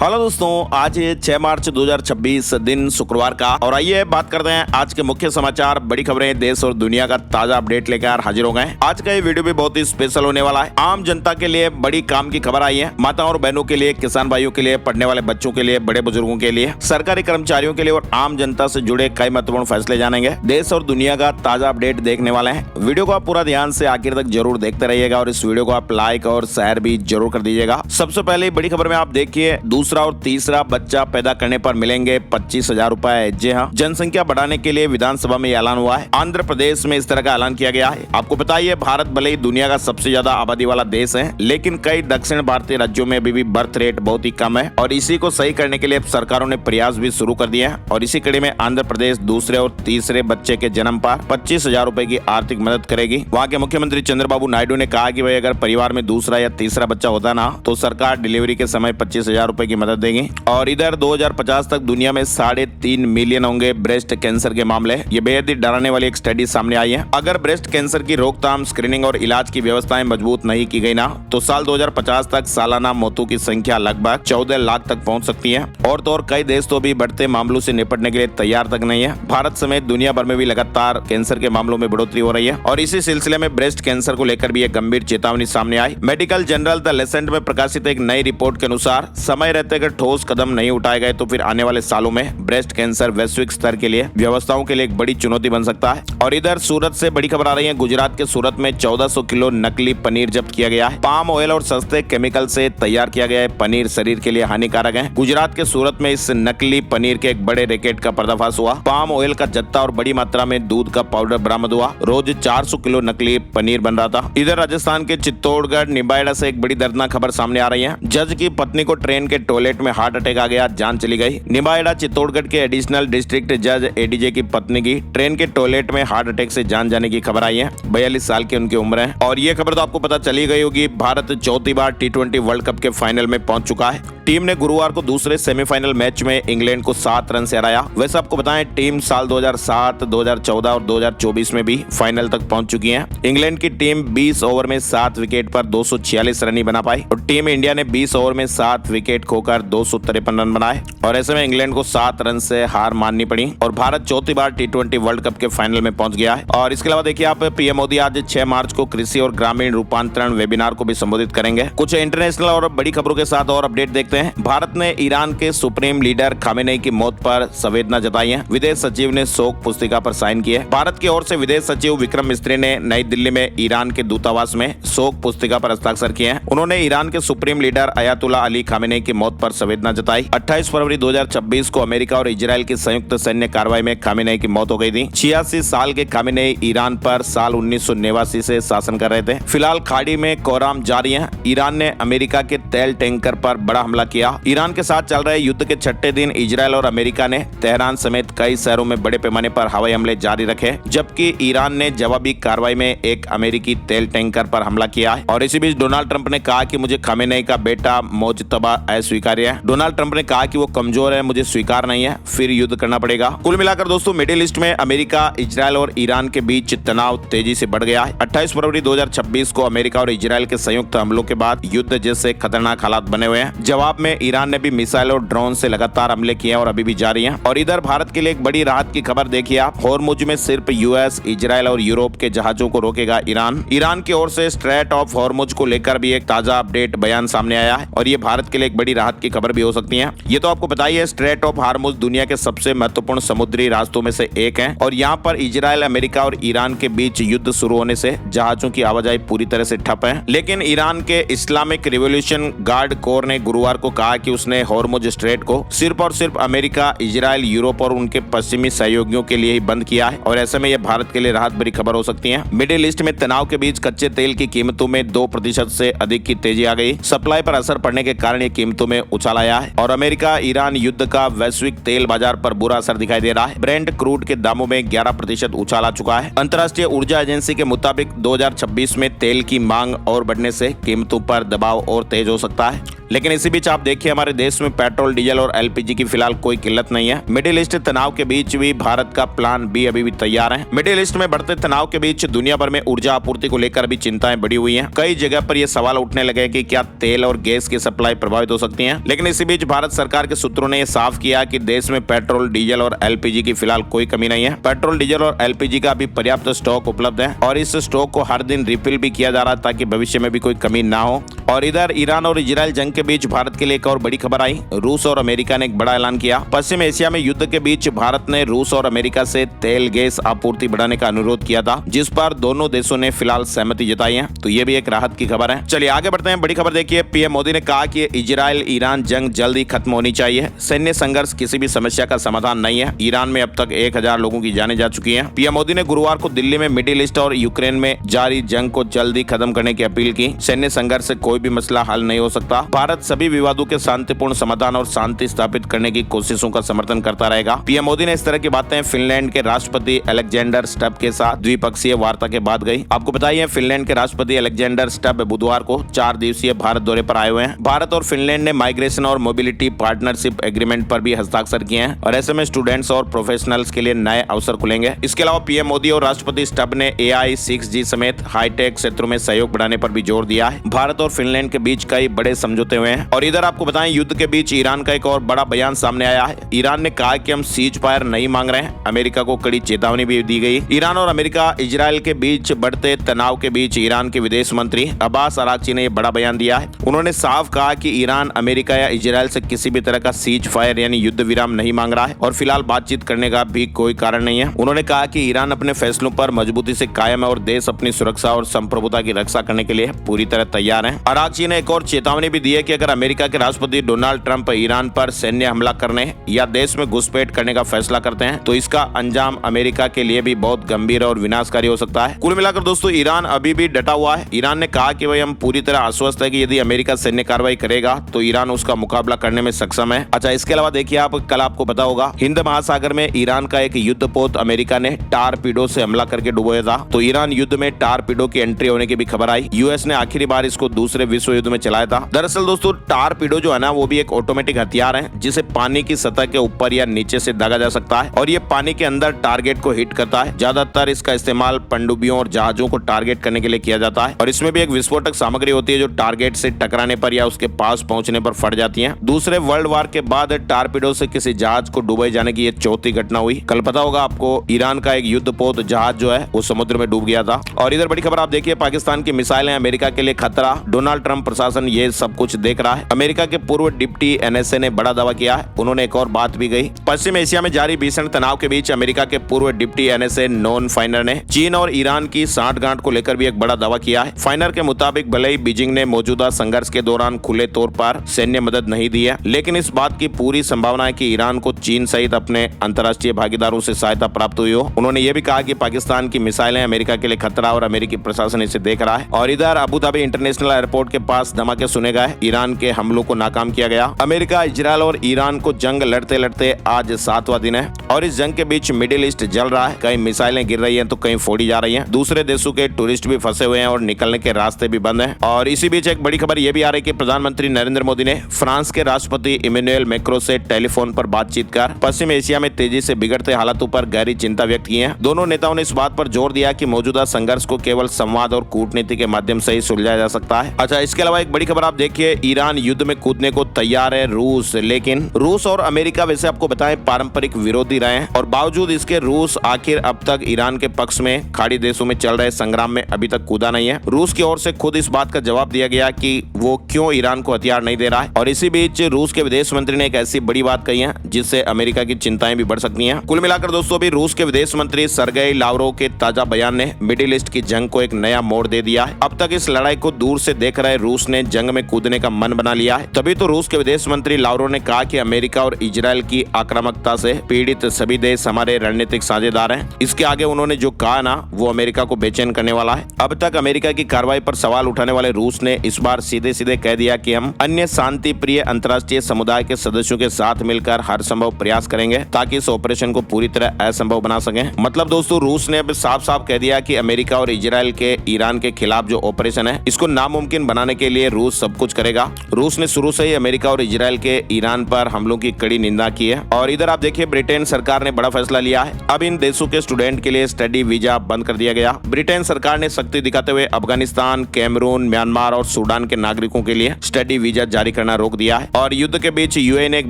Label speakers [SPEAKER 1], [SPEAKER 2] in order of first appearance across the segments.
[SPEAKER 1] Hello दोस्तों, आज है 6 मार्च 2026 दिन शुक्रवार का। और आइए बात करते हैं आज के मुख्य समाचार, बड़ी खबरें, देश और दुनिया का ताजा अपडेट लेकर हाजिर हो गए। आज का ये वीडियो भी बहुत ही स्पेशल होने वाला है। आम जनता के लिए बड़ी काम की खबर आई है। माताओं और बहनों के लिए, किसान भाइयों के लिए, पढ़ने वाले बच्चों के लिए, बड़े बुजुर्गों के लिए, सरकारी कर्मचारियों के लिए और आम जनता से जुड़े कई महत्वपूर्ण फैसले जानेंगे। देश और दुनिया का ताजा अपडेट देखने वाले हैं। वीडियो को आप पूरा ध्यान से आखिर तक जरूर देखते रहिएगा और इस वीडियो को आप लाइक और शेयर भी जरूर कर दीजिएगा। सबसे पहले बड़ी खबर में आप देखिए, दूसरा और तीसरा बच्चा पैदा करने पर मिलेंगे 25,000 रुपए। जी हाँ, जनसंख्या बढ़ाने के लिए विधानसभा में ऐलान हुआ है। आंध्र प्रदेश में इस तरह का ऐलान किया गया है। आपको पता ही है, भारत भले ही दुनिया का सबसे ज्यादा आबादी वाला देश है, लेकिन कई दक्षिण भारतीय राज्यों में अभी भी बर्थ रेट बहुत ही कम है और इसी को सही करने के लिए सरकारों ने प्रयास भी शुरू कर दिए हैं। और इसी कड़ी में आंध्र प्रदेश दूसरे और तीसरे बच्चे के जन्म पर 25,000 रुपए की आर्थिक मदद करेगी। वहाँ के मुख्यमंत्री चंद्रबाबू नायडू ने कहा कि भाई अगर परिवार में दूसरा या तीसरा बच्चा होता ना, तो सरकार डिलीवरी के समय 25,000 रुपए की मदद देगी। और इधर 2050 तक दुनिया में 3.5 मिलियन होंगे ब्रेस्ट कैंसर के मामले। ये बेहद ही डराने वाली एक स्टडी सामने आई है। अगर ब्रेस्ट कैंसर की रोकथाम, स्क्रीनिंग और इलाज की व्यवस्थाएं मजबूत नहीं की गई ना, तो साल 2050 तक सालाना मौतों की संख्या लगभग 14 लाख तक पहुंच सकती है। और तो और कई देश तो भी बढ़ते मामलों से निपटने के लिए तैयार तक नहीं है। भारत समेत दुनिया भर में भी लगातार कैंसर के मामलों में बढ़ोतरी हो रही है और इसी सिलसिले में ब्रेस्ट कैंसर को लेकर भी एक गंभीर चेतावनी सामने आई। मेडिकल जर्नल द लेसेंट में प्रकाशित एक नई रिपोर्ट के अनुसार समय रहते अगर ठोस कदम नहीं उठाए गए तो फिर आने वाले सालों में ब्रेस्ट कैंसर वैश्विक स्तर के लिए व्यवस्थाओं के लिए एक बड़ी चुनौती बन सकता है। और इधर सूरत से बड़ी खबर आ रही है। गुजरात के सूरत में 1400 किलो नकली पनीर जब्त किया गया है। पाम ऑयल और सस्ते केमिकल से तैयार किया गया है पनीर शरीर के लिए हानिकारक है। गुजरात के सूरत में इस नकली पनीर के एक बड़े रैकेट का पर्दाफाश हुआ। पाम ऑयल का जत्था और बड़ी मात्रा में दूध का पाउडर बरामद हुआ। रोज 400 किलो नकली पनीर बन रहा था। इधर राजस्थान के चित्तौड़गढ़ निम्बाहेड़ा से एक बड़ी दर्दनाक खबर सामने आ रही है। जज की पत्नी को ट्रेन के टॉयलेट में हार्ट अटैक आ गया, जान चली गई। निम्बाहेड़ा चित्तौड़गढ़ के एडिशनल डिस्ट्रिक्ट जज एडीजे की पत्नी की ट्रेन के टॉयलेट में हार्ट अटैक से जान जाने की खबर आई है। 42 साल की उनकी उम्र है। और ये खबर तो आपको पता चली गई होगी, भारत चौथी बार T20 वर्ल्ड कप के फाइनल में पहुंच चुका है। टीम ने गुरुवार को दूसरे सेमीफाइनल मैच में इंग्लैंड को 7 रन से हराया। वैसे आपको बताएं, टीम साल 2007, 2014 और 2024 में भी फाइनल तक पहुंच चुकी है। इंग्लैंड की टीम 20 ओवर में 7 विकेट पर 246 रन ही बना पाई और टीम इंडिया ने 20 ओवर में 7 विकेट खोकर 253 रन बनाए और ऐसे में इंग्लैंड को 7 रन से हार माननी पड़ी और भारत चौथी बार T20 वर्ल्ड कप के फाइनल में पहुंच गया है। और इसके अलावा देखिए आप, पीएम मोदी आज 6 मार्च को कृषि और ग्रामीण रूपांतरण वेबिनार को भी संबोधित करेंगे। कुछ इंटरनेशनल और बड़ी खबरों के साथ और अपडेट देखते हैं। भारत ने ईरान के सुप्रीम लीडर खामेनेई की मौत पर संवेदना जताई है। विदेश सचिव ने शोक पुस्तिका पर साइन किए। भारत की ओर से विदेश सचिव विक्रम मिस्त्री ने नई दिल्ली में ईरान के दूतावास में शोक पुस्तिका पर हस्ताक्षर किए हैं। उन्होंने ईरान के supreme leader Ayatollah Ali Khamenei की मौत पर संवेदना जताई। 28 फरवरी 2026 को अमेरिका और इजरायल की संयुक्त सैन्य कार्रवाई में खामेनेई की मौत हो गई थी। 86 साल के खामेनेई ईरान पर साल 1989 से शासन कर रहे थे। फिलहाल खाड़ी में कोहराम जारी है। ईरान ने अमेरिका के तेल टैंकर पर बड़ा हमला किया। ईरान के साथ चल रहे युद्ध के 6ठे दिन इजरायल और अमेरिका ने तेहरान समेत कई शहरों में बड़े पैमाने पर हवाई हमले जारी रखे, जबकि ईरान ने जवाबी कार्रवाई में एक अमेरिकी तेल टैंकर पर हमला किया है। और इसी बीच डोनाल्ड ट्रंप ने कहा कि मुझे खामेनेई का बेटा मोजतबा अस्वीकार्य है। डोनाल्ड ट्रंप ने कहा कि वो कमजोर है, मुझे स्वीकार नहीं है, फिर युद्ध करना पड़ेगा। कुल मिलाकर दोस्तों, मिडिल ईस्ट में अमेरिका, इजरायल और ईरान के बीच तनाव तेजी से बढ़ गया है। 28 फरवरी 2026 को अमेरिका और इजरायल के संयुक्त हमलों के बाद युद्ध जैसे खतरनाक हालात बने हुए हैं। जवाब में ईरान ने भी मिसाइल और ड्रोन से लगातार हमले किए और अभी भी जारी हैं। और इधर भारत के लिए एक बड़ी राहत की खबर देखिए आप, हॉर्मुज में सिर्फ यूएस, इजरायल और यूरोप के जहाजों को रोकेगा ईरान। ईरान की ओर से स्ट्रेट ऑफ हॉर्मुज को लेकर भी एक ताजा अपडेट बयान सामने आया है और ये भारत के लिए एक बड़ी राहत की खबर भी हो सकती है। ये तो आपको बताइए, स्ट्रेट ऑफ हॉर्मुज दुनिया के सबसे महत्वपूर्ण समुद्री रास्तों में से एक है और यहाँ पर इजरायल, अमेरिका और ईरान के बीच युद्ध शुरू होने से जहाजों की आवाजाही पूरी तरह से ठप है। लेकिन ईरान के इस्लामिक रिवॉल्यूशन गार्ड कोर ने गुरुवार को कहा कि उसने हॉर्मुज स्ट्रेट को सिर्फ और सिर्फ अमेरिका, इजरायल, यूरोप और उनके पश्चिमी सहयोगियों के लिए ही बंद किया है और ऐसे में यह भारत के लिए राहत भरी खबर हो सकती है। मिडिल ईस्ट में तनाव के बीच कच्चे तेल की कीमतों में 2% से अधिक की तेजी आ गई। सप्लाई पर असर पड़ने के कारण ये कीमतों में उछाल आया है और अमेरिका ईरान युद्ध का वैश्विक तेल बाजार पर बुरा असर दिखाई दे रहा है। ब्रेंट क्रूड के दामों में 11% उछाल आ चुका है। अंतर्राष्ट्रीय ऊर्जा एजेंसी के मुताबिक 2026 में तेल की मांग और बढ़ने से कीमतों पर दबाव और तेज हो सकता है। लेकिन इसी बीच आप देखिए हमारे देश में पेट्रोल, डीजल और एलपीजी की फिलहाल कोई किल्लत नहीं है। मिडिल ईस्ट तनाव के बीच भी भारत का प्लान बी अभी भी तैयार है। मिडिल ईस्ट में बढ़ते तनाव के बीच दुनिया भर में ऊर्जा आपूर्ति को लेकर भी चिंताएं बढ़ी हुई हैं। कई जगह पर यह सवाल उठने लगे कि क्या तेल और गैस की सप्लाई प्रभावित हो सकती है। लेकिन इसी बीच भारत सरकार के सूत्रों ने यह साफ किया कि देश में पेट्रोल, डीजल और एलपीजी की फिलहाल कोई कमी नहीं है। पेट्रोल, डीजल और एलपीजी का भी पर्याप्त स्टॉक उपलब्ध है और इस स्टॉक को हर दिन रिफिल भी किया जा रहा है ताकि भविष्य में भी कोई कमी ना हो। और इधर ईरान और इजराइल जंग के बीच भारत के लिए एक और बड़ी खबर आई। रूस और अमेरिका ने एक बड़ा ऐलान किया। पश्चिम एशिया में युद्ध के बीच भारत ने रूस और अमेरिका से तेल गैस आपूर्ति बढ़ाने का अनुरोध किया था, जिस पर दोनों देशों ने फिलहाल सहमति जताई है। तो ये भी एक राहत की खबर है। चलिए आगे बढ़ते हैं। बड़ी खबर देखिए, पीएम मोदी ने कहा कि इजराइल ईरान जंग जल्द ही खत्म होनी चाहिए। सैन्य संघर्ष किसी भी समस्या का समाधान नहीं है। ईरान में अब तक 1000 लोगों की जानें जा चुकी हैं। पीएम मोदी ने गुरुवार को दिल्ली में मिडिल ईस्ट और यूक्रेन में जारी जंग को जल्दी खत्म करने की अपील की। सैन्य संघर्ष से कोई भी मसला हल नहीं हो सकता। भारत सभी विवादों के शांतिपूर्ण समाधान और शांति स्थापित करने की कोशिशों का समर्थन करता रहेगा। पीएम मोदी ने इस तरह की बातें फिनलैंड के राष्ट्रपति अलेक्जेंडर स्टब के साथ द्विपक्षीय वार्ता के बाद गई। आपको बताइए, फिनलैंड के राष्ट्रपति अलेक्जेंडर स्टब बुधवार को 4 दिवसीय भारत दौरे पर आए हुए हैं। भारत और फिनलैंड ने माइग्रेशन और मोबिलिटी पार्टनरशिप एग्रीमेंट पर भी हस्ताक्षर किए हैं और ऐसे में स्टूडेंट्स और प्रोफेशनल्स के लिए नए अवसर खुलेंगे। इसके अलावा पीएम मोदी और राष्ट्रपति स्टब ने AI, 6G समेत हाईटेक क्षेत्रों में सहयोग बढ़ाने पर भी जोर दिया है। भारत और फिनलैंड के बीच कई बड़े समझौते हुए हैं। और इधर आपको बताएं, युद्ध के बीच ईरान का एक और बड़ा बयान सामने आया है। ईरान ने कहा कि हम सीज फायर नहीं मांग रहे हैं। अमेरिका को कड़ी चेतावनी भी दी गई। ईरान और अमेरिका इजराइल के बीच बढ़ते तनाव के बीच ईरान के विदेश मंत्री अब्बास अरागची ने यह बड़ा बयान दिया है। उन्होंने साफ कहा कि ईरान अमेरिका या इजराइल से किसी भी तरह का सीज फायर यानी युद्ध विराम नहीं मांग रहा है और फिलहाल बातचीत करने का भी कोई कारण नहीं है। उन्होंने कहा कि ईरान अपने फैसलों पर मजबूती से कायम है और देश अपनी सुरक्षा और संप्रभुता की रक्षा करने के लिए पूरी तरह तैयार है। अरागची ने एक और चेतावनी भी दी है कि अगर अमेरिका के राष्ट्रपति डोनाल्ड ट्रंप ईरान पर सैन्य हमला करने या देश में घुसपैठ करने का फैसला करते हैं तो इसका अंजाम अमेरिका के लिए भी बहुत गंभीर और विनाशकारी हो सकता है। कुल मिलाकर दोस्तों, ईरान अभी भी डटा हुआ है। ईरान ने कहा कि हम पूरी तरह आश्वस्त है कि यदि अमेरिका सैन्य कार्रवाई करेगा तो ईरान उसका मुकाबला करने में सक्षम है। अच्छा, इसके अलावा देखिए, कल आपको पता होगा हिंद महासागर में ईरान का एक युद्धपोत अमेरिका ने टारपीडो से हमला करके डुबोया था। तो ईरान युद्ध में टारपीडो की एंट्री होने की भी खबर आई। यूएस ने आखिरी बार इसको दूसरे विश्व युद्ध में चलाया था। दरअसल दोस्तों, टारपीडो जो है ना, वो भी एक ऑटोमेटिक हथियार है जिसे पानी की सतह के ऊपर या नीचे से दागा जा सकता है और ये पानी के अंदर टारगेट को हिट करता है। ज्यादातर इसका इस्तेमाल पनडुब्बियों और जहाजों को टारगेट करने के लिए किया जाता है और इसमें भी एक विस्फोटक सामग्री होती है जो टारगेट से टकराने पर या उसके पास पहुंचने पर फट जाती है। दूसरे वर्ल्ड वार के बाद टारपीडो से किसी जहाज को डुबाए जाने की ये चौथी घटना हुई। कल पता होगा आपको, ईरान का एक युद्धपोत जहाज जो है वो समुद्र में डूब गया था। और इधर बड़ी खबर आप देखिए, पाकिस्तान की मिसाइलें अमेरिका के लिए खतरा। डोनाल्ड ट्रंप प्रशासन ये सब कुछ देख रहा है। अमेरिका के पूर्व डिप्टी NSA ने बड़ा दावा किया है। उन्होंने एक और बात भी कही। पश्चिम एशिया में जारी भीषण तनाव के बीच अमेरिका के पूर्व डिप्टी NSA नॉन फाइनर ने चीन और ईरान की सांठगांठ को लेकर भी एक बड़ा दावा किया है। फाइनर के मुताबिक भले ही बीजिंग ने मौजूदा संघर्ष के दौरान खुले तौर पर सैन्य मदद नहीं दी है, लेकिन इस बात की पूरी संभावना है कि ईरान को चीन सहित अपने अंतर्राष्ट्रीय भागीदारों से सहायता प्राप्त हुई हो। उन्होंने ये भी कहा कि पाकिस्तान की मिसाइलें अमेरिका के लिए खतरा और अमेरिकी प्रशासन इसे देख रहा है। और इधर अबू धाबी इंटरनेशनल एयरपोर्ट के पास धमाके सुने गए। ईरान के हमलों को नाकाम किया गया। अमेरिका, इजरायल और ईरान को जंग लड़ते लड़ते आज 7वां दिन है और इस जंग के बीच मिडिल ईस्ट जल रहा है। कहीं मिसाइलें गिर रही हैं तो कहीं फोड़ी जा रही हैं। दूसरे देशों के टूरिस्ट भी फंसे हुए हैं और निकलने के रास्ते भी बंद हैं। और इसी बीच एक बड़ी खबर यह भी आ रही है कि प्रधानमंत्री नरेंद्र मोदी ने फ्रांस के राष्ट्रपति इमैनुएल मैक्रों से टेलीफोन पर बातचीत कर पश्चिम एशिया में तेजी से बिगड़ते हालातों पर गहरी चिंता व्यक्त की है। दोनों नेताओं ने इस बात पर जोर दिया कि मौजूदा संघर्ष को केवल संवाद और कूटनीति के माध्यम से ही सुलझाया जा सकता है। अच्छा, इसके अलावा एक बड़ी खबर आप देखिए, ईरान युद्ध में कूदने को तैयार है रूस। लेकिन रूस और अमेरिका वैसे आपको बताएं पारंपरिक विरोधी रहे हैं और बावजूद इसके रूस आखिर अब तक ईरान के पक्ष में खाड़ी देशों में चल रहे संग्राम में अभी तक कूदा नहीं है। रूस की ओर से खुद इस बात का जवाब दिया गया कि वो क्यों ईरान को हथियार नहीं दे रहा है। और इसी बीच रूस के विदेश मंत्री ने एक ऐसी बड़ी बात कही है जिससे अमेरिका की चिंताएं भी बढ़ सकती हैं। कुल मिलाकर दोस्तों, अभी रूस के विदेश मंत्री सरगेई लावरोव के ताजा बयान ने मिडिल ईस्ट की जंग को एक नया मोड़ दे दिया है। अब तक इस लड़ाई को दूर से देख रहे रूस ने जंग में कूदने का मन बना लिया है। तभी तो रूस के विदेश मंत्री लावरोव ने कहा कि अमेरिका और इजरायल की आक्रामकता से पीड़ित सभी देश हमारे रणनीतिक साझेदार हैं। इसके आगे उन्होंने जो कहा ना, वो अमेरिका को बेचैन करने वाला है। अब तक अमेरिका की कार्रवाई पर सवाल उठाने वाले रूस ने इस बार सीधे सीधे कह दिया कि हम अन्य शांति प्रिय अंतर्राष्ट्रीय समुदाय के सदस्यों के साथ मिलकर हर संभव प्रयास करेंगे ताकि इस ऑपरेशन को पूरी तरह असंभव बना सकें। मतलब दोस्तों, रूस ने अब साफ साफ कह दिया कि अमेरिका और इजरायल के ईरान के खिलाफ जो ऑपरेशन है इसको नामुमकिन बनाने के लिए रूस सब कुछ करेगा। बढ़ेगा। रूस ने शुरू से ही अमेरिका और इजराइल के ईरान पर हमलों की कड़ी निंदा की है। और इधर आप देखिए ब्रिटेन सरकार ने बड़ा फैसला लिया है। अब इन देशों के स्टूडेंट के लिए स्टडी वीजा बंद कर दिया गया। ब्रिटेन सरकार ने सख्ती दिखाते हुए अफगानिस्तान, कैमरून, म्यांमार और सूडान के नागरिकों के लिए स्टडी वीजा जारी करना रोक दिया है। और युद्ध के बीच यूएई ने एक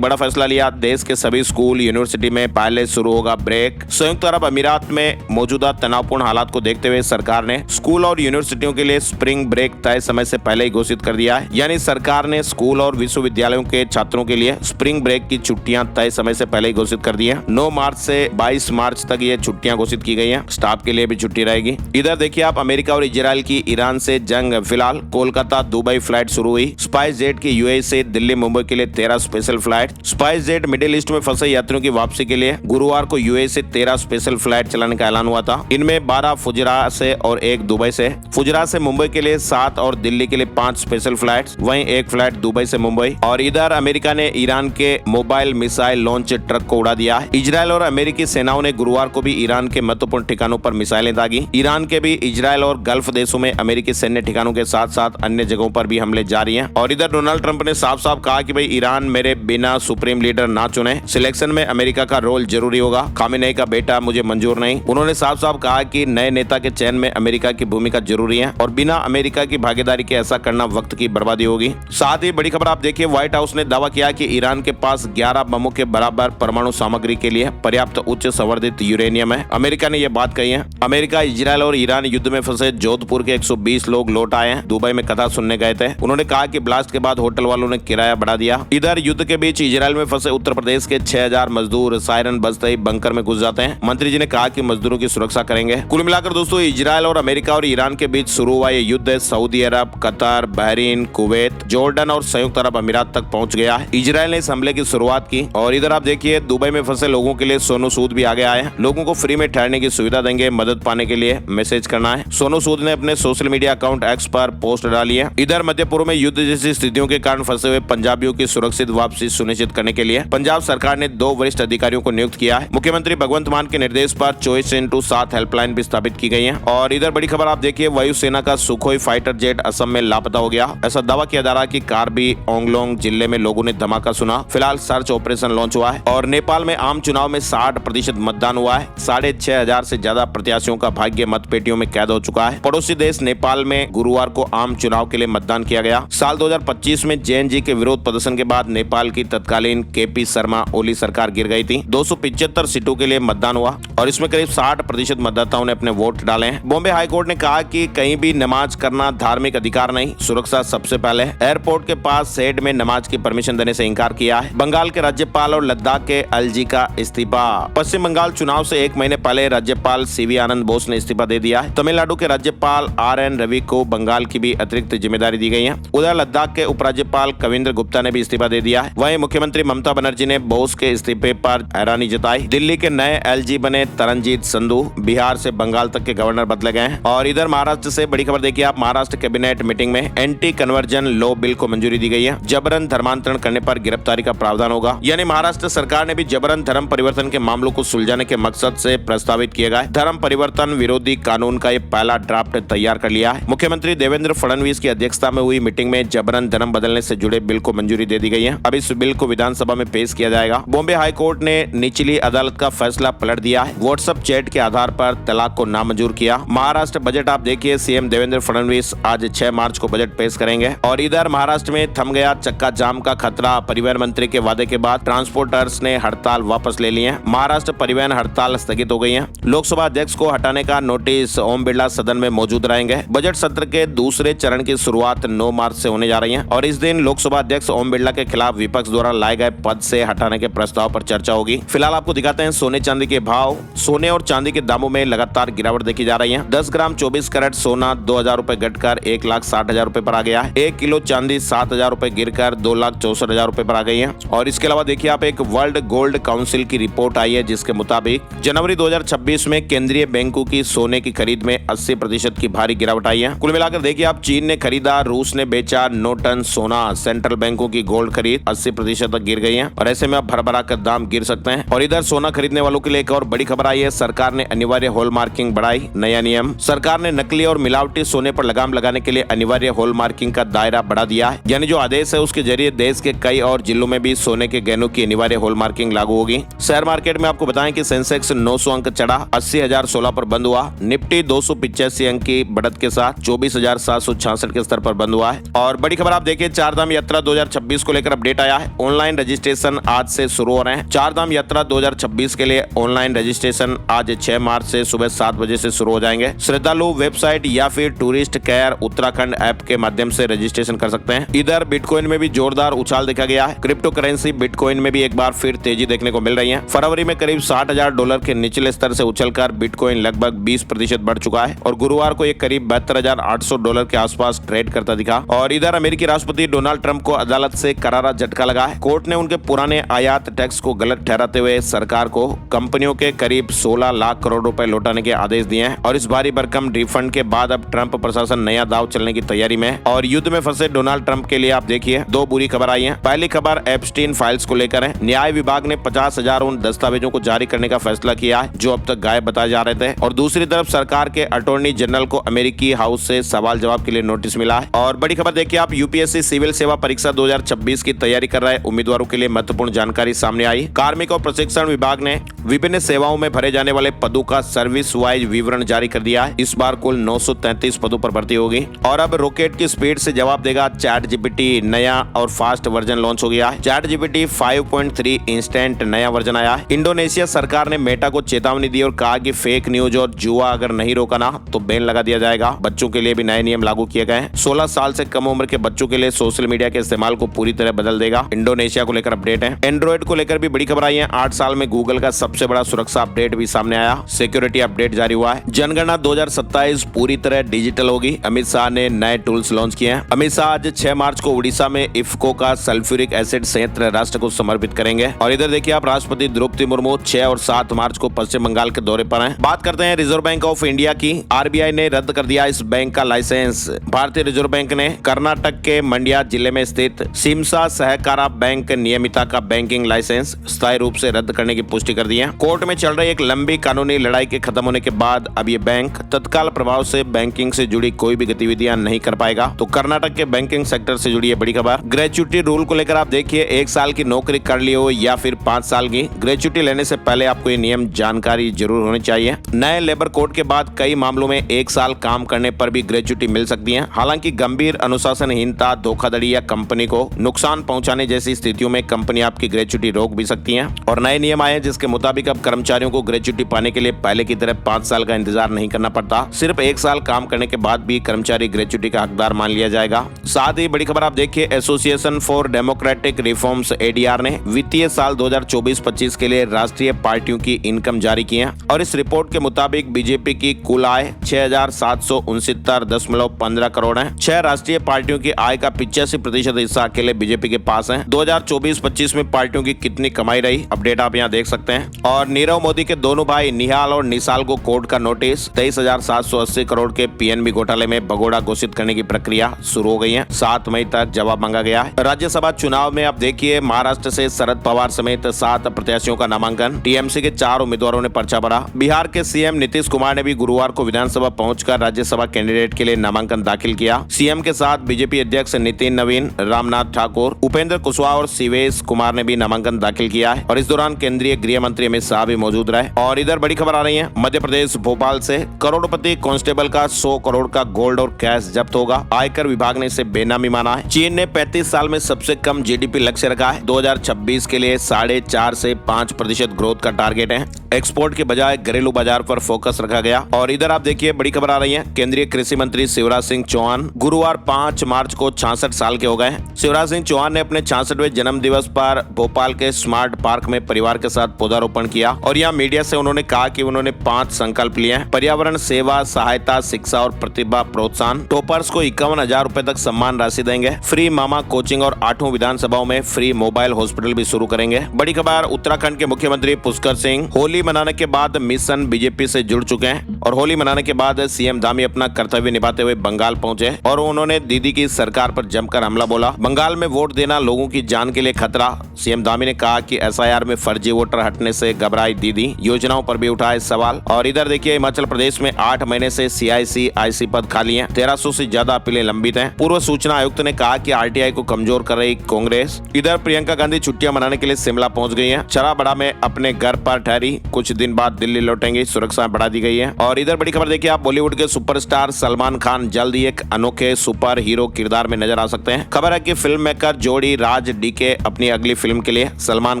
[SPEAKER 1] बड़ा फैसला लिया। देश के सभी स्कूल, यूनिवर्सिटी में पहले शुरू होगा ब्रेक। संयुक्त अरब अमीरात में मौजूदा तनावपूर्ण हालात को देखते हुए सरकार ने स्कूल और यूनिवर्सिटियों के लिए स्प्रिंग ब्रेक तय समय से पहले ही घोषित कर दिया है। यानी सरकार ने स्कूल और विश्वविद्यालयों के छात्रों के लिए स्प्रिंग ब्रेक की छुट्टियां तय समय से पहले ही घोषित कर दी है। 9 मार्च से 22 मार्च तक ये छुट्टियां घोषित की गई हैं। स्टाफ के लिए भी छुट्टी रहेगी। इधर देखिए आप अमेरिका और इजराइल की ईरान से जंग। फिलहाल कोलकाता दुबई फ्लाइट शुरू हुई। स्पाइस जेट की यूएई से दिल्ली मुंबई के लिए 13 special flight. Spice jet middle east में फंसे यात्रियों की वापसी के लिए गुरुवार को यूएई से 13 स्पेशल फ्लाइट चलाने का ऐलान हुआ था। इनमें 12 फुजरा से और 1 दुबई से। फुजरा से मुंबई के लिए 7 और दिल्ली के लिए 5 स्पेशल फ्लाइट, वहीं 1 फ्लाइट दुबई से मुंबई। और इधर अमेरिका ने ईरान के मोबाइल मिसाइल लॉन्च ट्रक को उड़ा दिया है। इजराइल और अमेरिकी सेनाओं ने गुरुवार को भी ईरान के महत्वपूर्ण ठिकानों पर मिसाइलें दागी। ईरान के भी इजराइल और गल्फ देशों में अमेरिकी सैन्य ठिकानों के साथ साथ अन्य जगहों पर भी हमले जारी हैं। और इधर डोनाल्ड ट्रंप ने साफ साफ कहा कि भाई ईरान मेरे बिना सुप्रीम लीडर ना चुने, सिलेक्शन में अमेरिका का रोल जरूरी होगा। खामेनेई का बेटा मुझे मंजूर नहीं। उन्होंने साफ साफ कहा कि नए नेता के चयन में अमेरिका की भूमिका जरूरी है और बिना अमेरिका की भागीदारी के ऐसा करना वक्त की बर्बादी होगी। साथ ही बड़ी खबर आप देखिए, व्हाइट हाउस ने दावा किया कि ईरान के पास 11 बमों के बराबर परमाणु सामग्री के लिए पर्याप्त उच्च संवर्धित यूरेनियम है। अमेरिका ने यह बात कही है। अमेरिका, इजराइल और ईरान युद्ध में फंसे जोधपुर के 120 लोग लौट आए हैं। दुबई में कथा सुनने गए थे। उन्होंने कहा कि ब्लास्ट के बाद होटल वालों ने किराया बढ़ा दिया। इधर युद्ध के बीच इजराइल में फंसे उत्तर प्रदेश के 6000 मजदूर सायरन बजते ही बंकर में घुस जाते हैं। मंत्री जी ने कहा कि मजदूरों की सुरक्षा करेंगे। कुल मिलाकर दोस्तों, इजराइल और अमेरिका और ईरान के बीच शुरू हुआ ये युद्ध सऊदी अरब, कतर, बहरीन, कुवैत, जॉर्डन और संयुक्त अरब अमीरात तक पहुंच गया है। इजराइल ने इस हमले की शुरुआत की। और इधर आप देखिए दुबई में फंसे लोगों के लिए सोनू सूद भी आगे आए हैं। लोगों को फ्री में ठहरने की सुविधा देंगे। मदद पाने के लिए मैसेज करना है। सोनू सूद ने अपने सोशल मीडिया अकाउंट एक्स पर पोस्ट डाली है। इधर मध्य पूर्व में युद्ध जैसी स्थितियों के कारण फंसे हुए पंजाबियों की सुरक्षित वापसी सुनिश्चित करने के लिए पंजाब सरकार ने 2 वरिष्ठ अधिकारियों को नियुक्त किया है। मुख्यमंत्री भगवंत मान के निर्देश पर 24x7 हेल्पलाइन भी स्थापित की गई है। और इधर बड़ी खबर आप देखिए, वायुसेना का सुखोई फाइटर जेट असम में लापता हो गया। ऐसा दावा किया जा रहा है कि कार्बी आंगलोंग जिले में लोगों ने धमाका सुना। फिलहाल सर्च ऑपरेशन लॉन्च हुआ है। और नेपाल में आम चुनाव में 60% मतदान हुआ है। 6500 से ज्यादा प्रत्याशियों का भाग्य मतपेटियों में कैद हो चुका है। पड़ोसी देश नेपाल में गुरुवार को आम चुनाव के लिए मतदान किया गया। साल 2025 में जेएनजी के विरोध प्रदर्शन के बाद नेपाल की तत्कालीन केपी शर्मा ओली सरकार गिर गई थी। 275 सीटों के लिए मतदान हुआ और इसमें करीब 60% मतदाताओं ने अपने वोट डाले हैं। बॉम्बे हाईकोर्ट ने कहा कि कहीं भी नमाज करना धार्मिक अधिकार नहीं, सुरक्षा सबसे पहले। एयरपोर्ट के पास शेड में नमाज की परमिशन देने से इंकार किया है। बंगाल के राज्यपाल और लद्दाख के एलजी का इस्तीफा। पश्चिम बंगाल चुनाव से 1 महीने पहले राज्यपाल सीवी आनंद बोस ने इस्तीफा दे दिया है। तमिलनाडु के राज्यपाल आरएन रवि को बंगाल की भी अतिरिक्त जिम्मेदारी दी गई है। उधर लद्दाख के उपराज्यपाल कविंद्र गुप्ता ने भी इस्तीफा दे दिया है। वहीं मुख्यमंत्री ममता बनर्जी ने बोस के इस्तीफे पर हैरानी जताई। दिल्ली के नए एलजी बने तरनजीत संधू। बिहार से बंगाल तक के गवर्नर बदले गए हैं। और इधर महाराष्ट्र से बड़ी खबर देखिए आप, महाराष्ट्र कैबिनेट मीटिंग में एंटी कन्वर्जन लॉ बिल को मंजूरी दी गई है। जबरन धर्मांतरण करने पर गिरफ्तारी का प्रावधान होगा। यानी महाराष्ट्र सरकार ने भी जबरन धर्म परिवर्तन के मामलों को सुलझाने के मकसद से प्रस्तावित किया गया धर्म परिवर्तन विरोधी कानून का ये पहला ड्राफ्ट तैयार कर लिया है। मुख्यमंत्री देवेंद्र फडणवीस की अध्यक्षता में हुई मीटिंग में जबरन धर्म बदलने से जुड़े बिल को मंजूरी दे दी गई है। अब इस बिल को विधानसभा में पेश किया जाएगा। बॉम्बे हाईकोर्ट ने निचली अदालत का फैसला पलट दिया है। व्हाट्सएप चैट के आधार पर तलाक को नामंजूर किया। महाराष्ट्र बजट आप देखिए, सीएम देवेंद्र फडणवीस आज 6 मार्च को बजट पेश करेंगे। और इधर महाराष्ट्र में थम गया चक्का जाम का खतरा। परिवहन मंत्री के वादे के बाद ट्रांसपोर्टर्स ने हड़ताल वापस ले ली है। महाराष्ट्र परिवहन हड़ताल स्थगित हो गई है। लोकसभा अध्यक्ष को हटाने का नोटिस। ओम बिरला सदन में मौजूद रहेंगे। बजट सत्र के दूसरे चरण की शुरुआत 9 मार्च से होने जा रही है और इस दिन लोकसभा अध्यक्ष ओम बिरला के खिलाफ विपक्ष द्वारा लाए गए पद से हटाने के प्रस्ताव पर चर्चा होगी। फिलहाल आपको दिखाते हैं सोने चांदी के भाव। सोने और चांदी के दामों में लगातार गिरावट देखी जा रही है। 10 ग्राम 24 कैरेट सोना 2000 रुपए घटकर 1,60,000 रुपए पर आ गया है। 1 किलो चांदी 7,000 रुपए गिरकर 2,64,000 रुपए पर आ गई है। और इसके अलावा देखिए आप, एक वर्ल्ड गोल्ड काउंसिल की रिपोर्ट आई है जिसके मुताबिक जनवरी 2026 में केंद्रीय बैंकों की सोने की खरीद में 80% की भारी गिरावट आई है। कुल मिलाकर देखिए आप, चीन ने खरीदा, रूस ने बेचा 9 टन सोना। सेंट्रल बैंकों की गोल्ड खरीद 80% तक गिर गई है और ऐसे में अब भर-भरा कर दाम गिर सकते हैं। और इधर सोना खरीदने वालों के लिए एक और बड़ी खबर आई है। सरकार ने अनिवार्य हॉलमार्किंग बढ़ाई। नया नियम, सरकार ने नकली और मिलावटी सोने पर लगाम लगाने के लिए अनिवार्य हॉलमार्किंग का दायरा बढ़ा दिया है। यानी जो आदेश है उसके जरिए देश के कई और जिलों में भी सोने के गहनों की अनिवार्य हॉलमार्किंग लागू होगी। शेयर मार्केट में आपको बताएं कि सेंसेक्स 900 अंक चढ़ा 80,016 पर बंद हुआ। निफ्टी 285 अंक की बढ़त के साथ 24,766 के स्तर पर बंद हुआ है। और बड़ी खबर आप देखिए, चारधाम यात्रा 2026 को लेकर अपडेट आया है। ऑनलाइन रजिस्ट्रेशन आज से शुरू हो रहे हैं। चारधाम यात्रा 2026 के लिए ऑनलाइन रजिस्ट्रेशन आज 6 मार्च से सुबह 7 बजे से शुरू हो जाएंगे। श्रद्धालु वेबसाइट या फिर टूरिस्ट केयर उत्तराखंड ऐप के माध्यम से रजिस्ट्रेशन कर सकते हैं। इधर बिटकॉइन में भी जोरदार उछाल देखा गया है। क्रिप्टो करेंसी बिटकॉइन में भी एक बार फिर तेजी देखने को मिल रही है। फरवरी में करीब $60,000 के निचले स्तर से उछलकर बिटकॉइन लगभग 20% बढ़ चुका है और गुरुवार को ये करीब $72,800 के आसपास ट्रेड करता दिखा। और इधर अमेरिकी राष्ट्रपति डोनाल्ड ट्रंप को अदालत से करारा झटका लगा है। कोर्ट ने उनके पुराने आयात टैक्स को गलत ठहराते हुए सरकार को कंपनियों के करीब 16 लाख करोड़ रुपए लौटाने के आदेश दिए हैं। और इस भारी भरकम रिफंड के बाद अब ट्रंप प्रशासन नया दांव चलने की तैयारी में है। और युद्ध में फंसे डोनाल्ड ट्रंप के लिए आप देखिए 2 बुरी खबर आई है। पहली खबर एप्स्टीन फाइल्स को लेकर है। न्याय विभाग ने 50,000 उन दस्तावेजों को जारी करने का फैसला किया है जो अब तक गायब बताए जा रहे थे। और दूसरी तरफ सरकार के अटॉर्नी जनरल को अमेरिकी हाउस से सवाल जवाब के लिए नोटिस मिला है। और बड़ी खबर देखिए आप, यूपीएससी सिविल सेवा परीक्षा 2026 की तैयारी कर रहे उम्मीदवारों के लिए महत्वपूर्ण जानकारी सामने आई। कार्मिक और प्रशिक्षण विभाग ने विभिन्न सेवाओं में भरे जाने वाले पदों का सर्विस वाइज विवरण जारी कर दिया है। इस बार कुल 933 पदों पर भर्ती होगी। और अब रॉकेट की स्पीड से जवाब देगा चैट जीपीटी। नया और फास्ट वर्जन लॉन्च हो गया है। चैट जीपीटी 5.3 इंस्टेंट नया वर्जन आया है। इंडोनेशिया सरकार ने मेटा को चेतावनी दी और कहा कि फेक न्यूज और जुआ अगर नहीं रोका ना तो बैन लगा दिया जाएगा। बच्चों के लिए भी नए नियम लागू किए गए हैं। 16 साल से कम उम्र के बच्चों के लिए सोशल मीडिया के इस्तेमाल को पूरी तरह बदल देगा। इंडोनेशिया को लेकर अपडेट है। एंड्रॉइड को लेकर भी बड़ी खबर आई है। 8 साल में गूगल का सबसे बड़ा सुरक्षा अपडेट भी सामने आया। सिक्योरिटी अपडेट जारी हुआ है। जनगणना 2027 पूरी तरह डिजिटल होगी। अमित शाह ने नए टूल्स लॉन्च किए हैं। अमित शाह आज 6 मार्च को उड़ीसा में इफ्को का सल्फ्यूरिक एसिड संयंत्र राष्ट्र को समर्पित करेंगे। और इधर देखिए आप, राष्ट्रपति द्रौपदी मुर्मू 6 और 7 मार्च को पश्चिम बंगाल के दौरे पर हैं। बात करते हैं रिजर्व बैंक ऑफ इंडिया की। आरबीआई ने रद्द कर दिया इस बैंक का लाइसेंस। भारतीय रिजर्व बैंक ने कर्नाटक के मंड्या जिले में स्थित सिमसा सहकारा बैंक नियमिता का बैंकिंग लाइसेंस स्थायी रूप से रद्द करने की पुष्टि कर दी है। कोर्ट में चल रही एक लंबी कानूनी लड़ाई के खत्म होने के बाद अब ये बैंक तत्काल प्रभाव से बैंकिंग से जुड़ी कोई भी गतिविधियां नहीं कर पाएगा। तो कर्नाटक के बैंकिंग सेक्टर से जुड़ी है बड़ी खबर। ग्रेच्युटी रूल को लेकर आप देखिए, 1 साल की नौकरी कर ली हो या फिर 5 साल की, ग्रेच्युटी लेने से पहले आपको ये नियम जानकारी जरूर होनी चाहिए। नए लेबर कोड के बाद कई मामलों में 1 साल काम करने पर भी ग्रेच्युटी मिल सकती है। हालांकि गंभीर अनुशासनहीनता, धोखाधड़ी या कंपनी को नुकसान पहुंचाने जैसी स्थितियों में कंपनी आपकी ग्रेच्युटी रोक भी सकती है। और नए नियम आए जिसके मुताबिक अब कर्मचारियों को ग्रेच्युटी पाने के लिए पहले की तरह 5 साल का इंतजार नहीं करना पड़ता। सिर्फ 1 साल काम करने के बाद भी कर्मचारी ग्रेच्युटी का हकदार मान लिया जाएगा। साथ ही बड़ी खबर आप देखिए, association for democratic reforms ADR ने वित्तीय साल 2024-25 के लिए राष्ट्रीय पार्टियों की इनकम जारी की है। और इस रिपोर्ट के मुताबिक बीजेपी की कुल आय 6,769.15 करोड़ है। 6 राष्ट्रीय पार्टियों की आय का 85% हिस्सा अकेले बीजेपी के पास है। 2024-25 में पार्टियों की कितनी कमाई रही, अपडेट आप यहाँ देख सकते हैं। और नीरव मोदी के दोनों भाई निहाल और निशाल को कोर्ट का नोटिस। 23,780 करोड़ के पीएनबी घोटाले में भगोड़ा घोषित करने की प्रक्रिया शुरू हो गई है। 7 मई तक जवाब मांगा गया है। राज्यसभा चुनाव में आप देखिए, महाराष्ट्र से शरद पवार समेत 7 प्रत्याशियों का नामांकन। टीएमसी के 4 उम्मीदवारों ने पर्चा भरा। बिहार के सीएम नीतीश कुमार ने भी गुरुवार को विधानसभा पहुंचकर राज्यसभा कैंडिडेट के लिए नामांकन दाखिल किया। सीएम के साथ बीजेपी अध्यक्ष नितिन नवीन, रामनाथ ठाकुर, उपेंद्र कुशवाहा और शिवेश कुमार ने भी नामांकन दाखिल किया है। और इस दौरान केंद्रीय गृह मंत्री अमित शाह भी मौजूद रहे। और इधर बड़ी खबर आ रही है, मध्य प्रदेश भोपाल से करोड़पति कांस्टेबल का 100 करोड़ का गोल्ड और कैश जब्त होगा। आयकर विभाग ने इसे बेनामी माना है। चीन ने 35 साल में सबसे कम जीडीपी लक्ष्य रखा है। 2026 के लिए 4.5 से 5% ग्रोथ का टारगेट है। एक्सपोर्ट के बजाय घरेलू बाजार पर फोकस रखा गया। और इधर आप देखिए, बड़ी खबर आ रही है, केंद्रीय कृषि मंत्री शिवराज सिंह चौहान गुरुवार 5 मार्च को 66 साल के हो गए। शिवराज सिंह चौहान ने अपने 66वें जन्म दिवस पर भोपाल के स्मार्ट पार्क में परिवार के साथ पौधारोपण किया। और यहाँ मीडिया से उन्होंने कहा कि उन्होंने 5 संकल्प लिए हैं। पर्यावरण सेवा, सहायता, शिक्षा और प्रतिभा प्रोत्साहन। टॉपर्स को 51,000 रुपए तक सम्मान राशि देंगे। फ्री मामा कोचिंग और 8 विधानसभाओं में फ्री मोबाइल हॉस्पिटल भी शुरू करेंगे। बड़ी खबर, उत्तराखंड के मुख्यमंत्री पुष्कर सिंह होली होली मनाने के बाद मिशन बीजेपी से जुड़ चुके हैं और होली मनाने के बाद सीएम धामी अपना कर्तव्य निभाते हुए बंगाल पहुंचे और उन्होंने दीदी की सरकार पर जमकर हमला बोला। बंगाल में वोट देना लोगों की जान के लिए खतरा। सीएम धामी ने कहा कि एसआईआर में फर्जी वोटर हटने से घबराई दीदी, योजनाओं पर भी उठाए सवाल। और इधर देखिए हिमाचल प्रदेश में 8 महीने से सीआईसी आईसी पद खाली हैं, 1300 से ज्यादा अपीलें लंबित हैं। पूर्व सूचना आयुक्त ने कहा कि आरटीआई को कमजोर कर रही कांग्रेस। इधर प्रियंका गांधी छुट्टियां मनाने के लिए शिमला पहुंच गई हैं। चराबड़ा में अपने घर पर ठहरी, कुछ दिन बाद दिल्ली लौटेंगी, सुरक्षा बढ़ा दी गई है। और इधर बड़ी खबर देखिए आप, बॉलीवुड के सुपरस्टार सलमान खान जल्द ही एक अनोखे सुपर हीरो किरदार में नजर आ सकते हैं। खबर है कि फिल्म मेकर जोड़ी राज डीके अपनी अगली फिल्म के लिए सलमान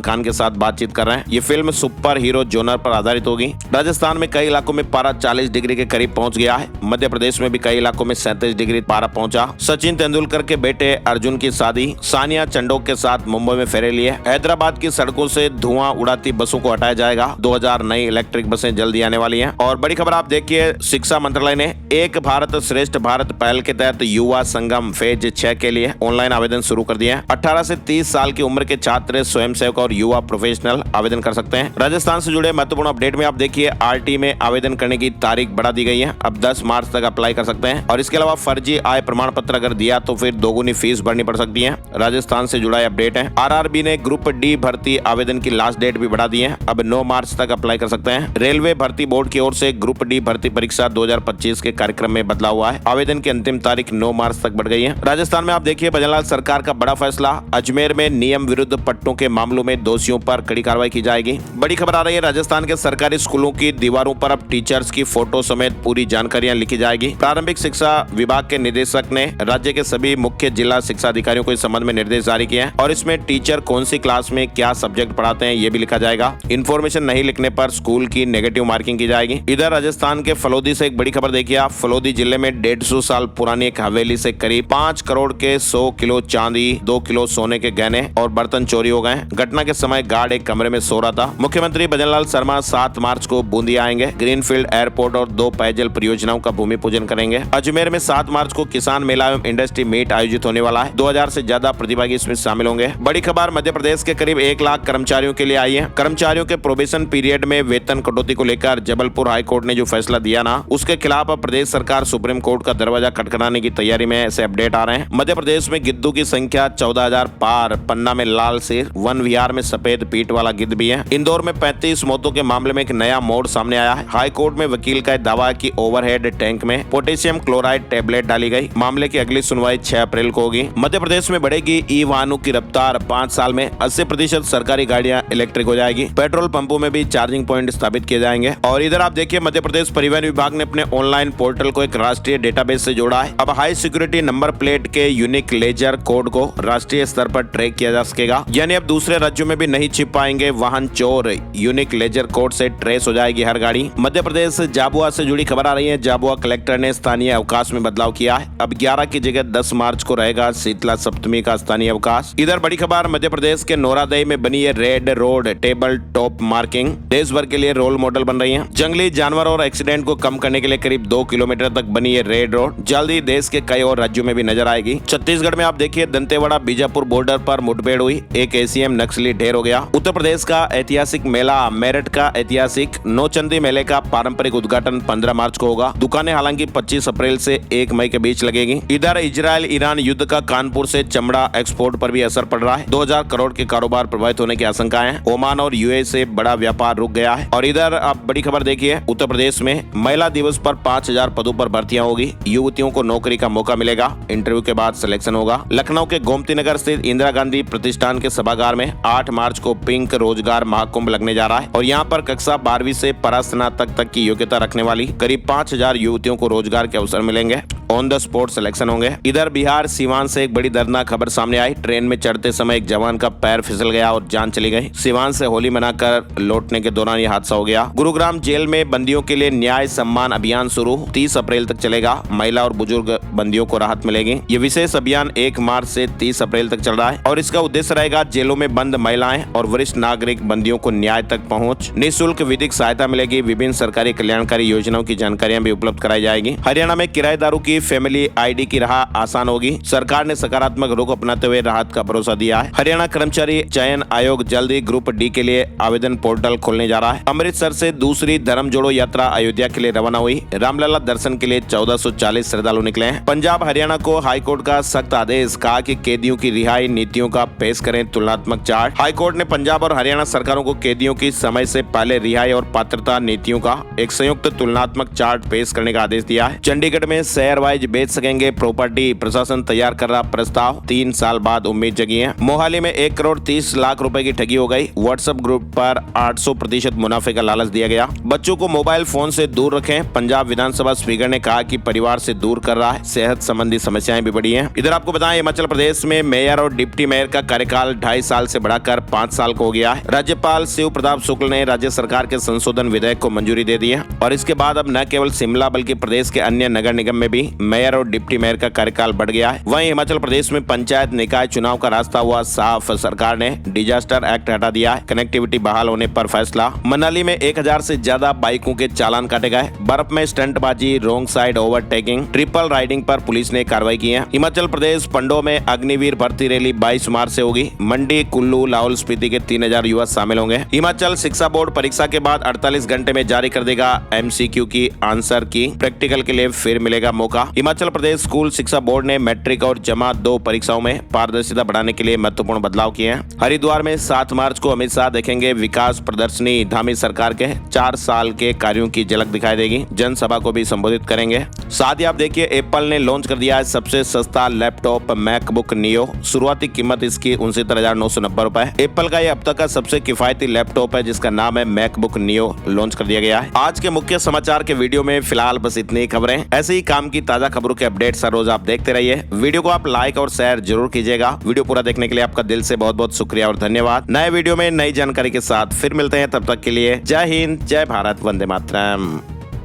[SPEAKER 1] खान के साथ बातचीत कर रहे हैं। ये फिल्म सुपर हीरो जोनर पर आधारित होगी। राजस्थान में कई इलाकों में पारा 40 डिग्री के करीब पहुंच गया है। मध्य प्रदेश में भी कई इलाकों में 37 डिग्री पारा पहुंचा। सचिन तेंदुलकर के बेटे अर्जुन की शादी, सानिया चंडोक के साथ मुंबई में फेरे लिए। हैदराबाद की सड़कों से धुआं उड़ाती बसों को हटाया जाएगा। 2000 नई इलेक्ट्रिक बसें जल्दी आने वाली हैं। और बड़ी खबर आप देखिए, शिक्षा मंत्रालय ने एक भारत श्रेष्ठ भारत पहल के तहत युवा संगम फेज 6 के लिए ऑनलाइन आवेदन शुरू कर दिए हैं। 18 से 30 साल की उम्र के छात्र, स्वयंसेवक और युवा प्रोफेशनल आवेदन कर सकते हैं। राजस्थान से जुड़े महत्वपूर्ण अपडेट में आप देखिए, आरटी में आवेदन करने की तारीख बढ़ा दी गई है। अब 10 मार्च तक अप्लाई कर सकते हैं। और इसके अलावा फर्जी आय प्रमाण पत्र अगर दिया तो फिर दोगुनी फीस भरनी पड़ सकती है। राजस्थान से जुड़ा अपडेट है। आरआरबी ने ग्रुप डी भर्ती आवेदन की लास्ट डेट भी बढ़ा दी है। अब 9 मार्च तक अप्लाई कर सकते हैं। रेलवे भर्ती बोर्ड की ओर से ग्रुप डी भर्ती परीक्षा 2025 के कार्यक्रम में बदलाव हुआ है। आवेदन की अंतिम तारीख 9 मार्च तक बढ़ गई है। राजस्थान में आप देखिए भजनलाल सरकार का बड़ा फैसला, अजमेर में नियम विरुद्ध पट्टों के मामलों में दोषियों पर कड़ी कार्रवाई की जाएगी। बड़ी खबर आ रही है, राजस्थान के सरकारी स्कूलों की दीवारों पर अब टीचर्स की फोटो समेत पूरी जानकारियां लिखी जाएगी। प्रारंभिक शिक्षा विभाग के निदेशक ने राज्य के सभी मुख्य जिला शिक्षा अधिकारियों को इस संबंध में निर्देश जारी किए हैं और इसमें टीचर कौन सी क्लास में क्या सब्जेक्ट पढ़ाते हैं ये भी लिखा जाएगा। इन्फॉर्मेशन नहीं लिखने पर स्कूल की नेगेटिव मार्किंग की जाएगी। इधर राजस्थान के फलोदी से एक बड़ी खबर देखिए आप, फलोदी जिले में 150 साल पुरानी एक हवेली से करीब 5 करोड़ के 100 किलो चांदी, 2 किलो सोने के गहने और बर्तन चोरी हो गए। घटना के समय गार्ड एक कमरे में सो रहा था। मुख्यमंत्री भजनलाल शर्मा 7 मार्च को बूंदी आएंगे। ग्रीनफील्ड एयरपोर्ट और 2 पेयजल परियोजनाओं का भूमि पूजन करेंगे। अजमेर में 7 मार्च को किसान मेला एवं इंडस्ट्री मीट आयोजित होने वाला है। 2000 से ज्यादा प्रतिभागी इसमें शामिल होंगे। बड़ी खबर मध्य प्रदेश के करीब 1 लाख कर्मचारियों के लिए आई है। कर्मचारियों के प्रोबेशन पीरियड में वेतन कटौती को लेकर जबलपुर हाईकोर्ट ने जो फैसला दिया ना, उसके खिलाफ अब प्रदेश सरकार सुप्रीम कोर्ट का दरवाजा खटखटाने की तैयारी में, ऐसे अपडेट आ रहे हैं। मध्य प्रदेश में गिद्दू की संख्या 14,000 पार। पन्ना में लाल शेर, वन विहार में सफेद पीठ वाला गिद्ध भी है। इंदौर में 35 मौतों के मामले में एक नया मोड़ सामने आया है। हाई कोर्ट में वकील का दावा है कि ओवरहेड टैंक में पोटेशियम क्लोराइड टेबलेट डाली गई। मामले की अगली सुनवाई 6 अप्रैल को होगी। मध्य प्रदेश में बढ़ेगी ई वाहनों की रफ्तार। 5 साल में 80% सरकारी गाड़ियां इलेक्ट्रिक हो जाएगी। पेट्रोल पंपों में भी चार्जिंग पॉइंट स्थापित किए जाएंगे। और इधर आप देखिए मध्य प्रदेश परिवहन विभाग ने अपने ऑनलाइन पोर्टल को एक राष्ट्रीय डेटाबेस से जोड़ा है। अब हाई सिक्योरिटी नंबर प्लेट के यूनिक लेजर कोड को राष्ट्रीय स्तर पर ट्रैक किया जा सकेगा। यानी अब दूसरे राज्यों में भी नहीं छिप पाएंगे वाहन चोर। यूनिक लेजर कोड से ट्रेस हो जाएगी हर गाड़ी। मध्य प्रदेश झाबुआ से जुड़ी खबर आ रही है। झाबुआ कलेक्टर ने स्थानीय अवकाश में बदलाव किया है। अब 11 की जगह 10 मार्च को रहेगा शीतला सप्तमी का स्थानीय अवकाश। इधर बड़ी खबर मध्य प्रदेश के नौरादई में बनी है red road table top marking, देश भर के लिए रोल मॉडल बन रही है। जंगली जानवर और एक्सीडेंट को कम करने के लिए करीब 2 किलोमीटर तक बनी है रेड रोड। जल्द ही देश के कई और राज्यों में भी नजर आएगी। छत्तीसगढ़ में आप देखिए दंतेवाड़ा बीजापुर बॉर्डर पर मुठभेड़ हुई, एक एसीएम नक्सली ढेर हो गया। उत्तर प्रदेश का ऐतिहासिक मेला मेरठ का ऐतिहासिक नौचंदी मेले का पारंपरिक उद्घाटन 15 मार्च को होगा। दुकानें हालांकि 25 अप्रैल से 1 मई के बीच लगेगी। इधर इजरायल ईरान युद्ध का कानपुर से चमड़ा एक्सपोर्ट पर भी असर पड़ रहा है। 2000 करोड़ के कारोबार प्रभावित होने की आशंकाएं हैं। ओमान और यूएई से बड़ा व्यापार रुक गया है। और इधर आप बड़ी खबर देखिए, उत्तर प्रदेश में महिला दिवस पर 5000 पदों पर भर्तियां होगी। युवतियों को नौकरी का मौका मिलेगा। इंटरव्यू के बाद सिलेक्शन होगा। लखनऊ के गोमती नगर स्थित इंदिरा गांधी प्रतिष्ठान के सभागार में 8 मार्च को पिंक रोजगार महाकुंभ लगने जा रहा है और यहाँ पर कक्षा 12वीं से परास्नातक तक की योग्यता रखने वाली करीब 5000 युवतियों को रोजगार के अवसर मिलेंगे। ऑन द स्पॉट सिलेक्शन होंगे। इधर बिहार सीवान से एक बड़ी दर्दनाक खबर सामने आई। ट्रेन में चढ़ते समय एक जवान का पैर फिसल गया और जान चली गई। सीवान से होली मनाकर लौटने के दौरान यह हादसा हो गया। गुरुग्राम जेल में बंदियों के लिए न्याय सम्मान अभियान शुरू 30 अप्रैल तक चलेगा। महिला और बुजुर्ग बंदियों को राहत मिलेगी। ये विशेष अभियान 1 मार्च से 30 अप्रैल तक चल रहा है और इसका उद्देश्य रहेगा जेलों में बंद महिलाएं और वरिष्ठ नागरिक बंदियों को न्याय तक पहुंच, निःशुल्क विधिक सहायता मिलेगी। विभिन्न सरकारी कल्याणकारी योजनाओं की जानकारियां भी उपलब्ध कराई जाएगी। हरियाणा में किराएदारों की फैमिली आईडी की राह आसान होगी। सरकार ने सकारात्मक रुख अपनाते हुए राहत का भरोसा दिया है। हरियाणा कर्मचारी चयन आयोग जल्द ही ग्रुप डी के लिए आवेदन पोर्टल खोलने चलने जा रहा है। अमृतसर से दूसरी धर्म जोड़ो यात्रा अयोध्या के लिए रवाना हुई। रामलला दर्शन के लिए 1440 श्रद्धालु निकले हैं। पंजाब हरियाणा को हाईकोर्ट का सख्त आदेश, कहा कि कैदियों की रिहाई नीतियों का पेश करें तुलनात्मक चार्ट। हाईकोर्ट ने पंजाब और हरियाणा सरकारों को कैदियों की समय से पहले रिहाई और पात्रता नीतियों का एक संयुक्त तुलनात्मक चार्ट पेश करने का आदेश दिया है। चंडीगढ़ में शहर वाइज बेच सकेंगे प्रॉपर्टी, प्रशासन तैयार कर रहा प्रस्ताव। 3 साल बाद उम्मीद जगी है। मोहाली में 1 करोड़ 30 लाख रुपए की ठगी हो गई। व्हाट्सएप ग्रुप पर 800% मुनाफे का लालच दिया गया। बच्चों को मोबाइल फोन से दूर रखें। पंजाब विधानसभा स्पीकर ने कहा कि परिवार से दूर कर रहा है। सेहत संबंधी समस्याएं भी बढ़ी हैं। इधर आपको बताएं, हिमाचल प्रदेश में मेयर और डिप्टी मेयर का कार्यकाल 2.5 साल से बढ़ाकर 5 साल को हो गया है। राज्यपाल शिव प्रताप शुक्ल ने राज्य सरकार के संशोधन विधेयक को मंजूरी दे दी है और इसके बाद अब न केवल शिमला बल्कि प्रदेश के अन्य नगर निगम में भी मेयर और डिप्टी मेयर का कार्यकाल बढ़ गया है। वहीं हिमाचल प्रदेश में पंचायत निकाय चुनाव का रास्ता हुआ साफ। सरकार ने डिजास्टर एक्ट हटा दिया है। कनेक्टिविटी बहाल होने पर फैसला। मनाली में 1000 से ज्यादा बाइकों के चालान काटे गए। बर्फ में स्टंटबाजी, wrong side overtaking, triple riding पर पुलिस ने कार्रवाई की है। हिमाचल प्रदेश पंडो में अग्निवीर भर्ती रैली 22 मार्च से होगी। मंडी, कुल्लू, लाहौल स्पीति के 3000 युवा शामिल होंगे। हिमाचल शिक्षा बोर्ड परीक्षा के बाद 48 घंटे में जारी कर देगा MCQ की आंसर की। प्रैक्टिकल के लिए फिर मिलेगा मौका। हिमाचल प्रदेश स्कूल शिक्षा बोर्ड ने मैट्रिक और जमा 2 परीक्षाओं में पारदर्शिता बढ़ाने के लिए महत्वपूर्ण बदलाव किए हैं। हरिद्वार में 7 मार्च को अमित शाह देखेंगे विकास प्रदर्शनी। धामी सरकार के 4 साल के कार्यों की झलक दिखाई देगी। जनसभा को भी संबोधित करेंगे। साथ ही आप देखिए, एप्पल ने लॉन्च कर दिया है सबसे सस्ता लैपटॉप मैकबुक नियो। शुरुआती कीमत इसकी 69,990 रुपए। एप्पल का यह अब तक का सबसे किफायती लैपटॉप है जिसका नाम है मैकबुक नियो, लॉन्च कर दिया गया है। आज के मुख्य समाचार के वीडियो में फिलहाल बस इतनी खबरें। ऐसे ही काम की ताजा खबरों के अपडेट्स हर रोज आप देखते रहिए। वीडियो को आप लाइक और शेयर जरूर कीजिएगा। वीडियो पूरा देखने के लिए आपका दिल से बहुत बहुत शुक्रिया और धन्यवाद। नए वीडियो में नई जानकारी के साथ फिर मिलते हैं। तब तक के लिए जय हिंद, जय भारत, वंदे मातरम।